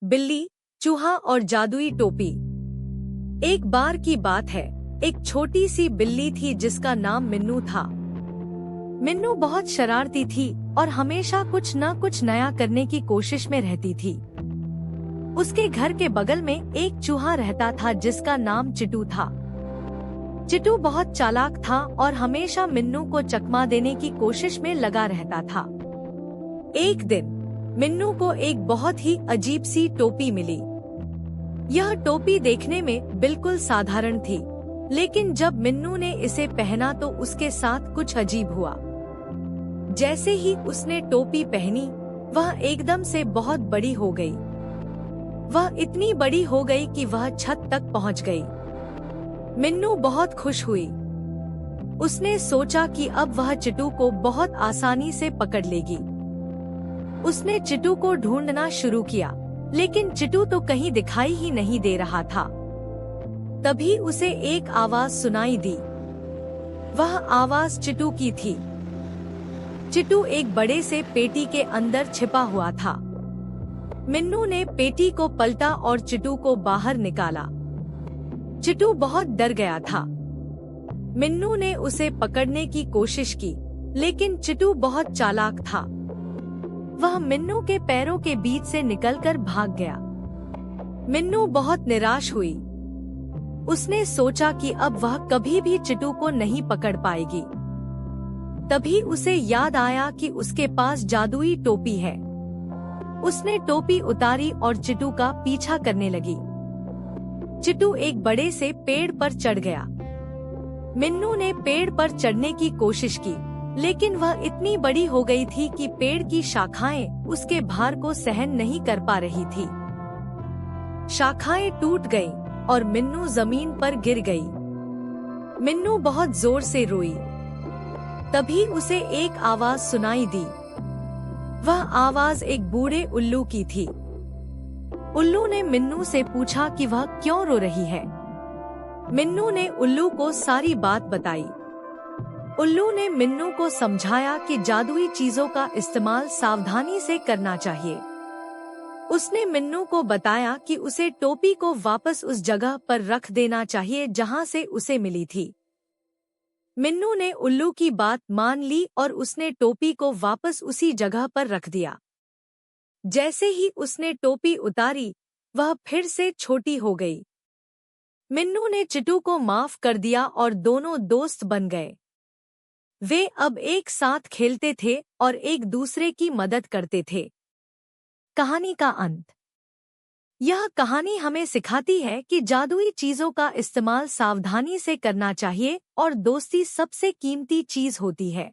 बिल्ली, चूहा और जादुई टोपी। एक बार की बात है, एक छोटी सी बिल्ली थी जिसका नाम मिन्नू था। मिन्नू बहुत शरारती थी और हमेशा कुछ न कुछ नया करने की कोशिश में रहती थी। उसके घर के बगल में एक चूहा रहता था जिसका नाम चिट्टू था। चिट्टू बहुत चालाक था और हमेशा मिन्नू को चकमा देने की कोशिश में लगा रहता था। एक दिन मिन्नू को एक बहुत ही अजीब सी टोपी मिली। यह टोपी देखने में बिल्कुल साधारण थी, लेकिन जब मिन्नू ने इसे पहना तो उसके साथ कुछ अजीब हुआ। जैसे ही उसने टोपी पहनी, वह एकदम से बहुत बड़ी हो गई। वह इतनी बड़ी हो गई कि वह छत तक पहुंच गई। मिन्नू बहुत खुश हुई। उसने सोचा कि अब वह चिट्टू को बहुत आसानी से पकड़ लेगी। उसने चिट्टू को ढूंढना शुरू किया, लेकिन चिट्टू तो कहीं दिखाई ही नहीं दे रहा था। तभी उसे एक आवाज सुनाई दी। वह आवाज चिट्टू की थी। चिट्टू एक बड़े से पेटी के अंदर छिपा हुआ था। मिन्नू ने पेटी को पलटा और चिट्टू को बाहर निकाला। चिट्टू बहुत डर गया था। मिन्नू ने उसे पकड़ने की कोशिश की, लेकिन चिट्टू बहुत चालाक था। वह मिन्नू के पैरों के बीच से निकलकर भाग गया। मिन्नू बहुत निराश हुई। उसने सोचा कि अब वह कभी भी चिट्टू को नहीं पकड़ पाएगी। तभी उसे याद आया कि उसके पास जादुई टोपी है। उसने टोपी उतारी और चिट्टू का पीछा करने लगी। चिट्टू एक बड़े से पेड़ पर चढ़ गया। मिन्नू ने पेड़ पर चढ़ने की कोशिश की, लेकिन वह इतनी बड़ी हो गई थी कि पेड़ की शाखाएं उसके भार को सहन नहीं कर पा रही थी। शाखाएं टूट गईं और मिन्नू जमीन पर गिर गई। मिन्नू बहुत जोर से रोई। तभी उसे एक आवाज सुनाई दी। वह आवाज एक बूढ़े उल्लू की थी। उल्लू ने मिन्नू से पूछा कि वह क्यों रो रही है। मिन्नू ने उल्लू को सारी बात बताई। उल्लू ने मिन्नू को समझाया कि जादुई चीजों का इस्तेमाल सावधानी से करना चाहिए। उसने मिन्नू को बताया कि उसे टोपी को वापस उस जगह पर रख देना चाहिए जहां से उसे मिली थी। मिन्नू ने उल्लू की बात मान ली और उसने टोपी को वापस उसी जगह पर रख दिया। जैसे ही उसने टोपी उतारी, वह फिर से छोटी हो गई। मिन्नू ने चिट्टू को माफ कर दिया और दोनों दोस्त बन गए। वे अब एक साथ खेलते थे और एक दूसरे की मदद करते थे। कहानी का अंत। यह कहानी हमें सिखाती है कि जादुई चीजों का इस्तेमाल सावधानी से करना चाहिए और दोस्ती सबसे कीमती चीज होती है।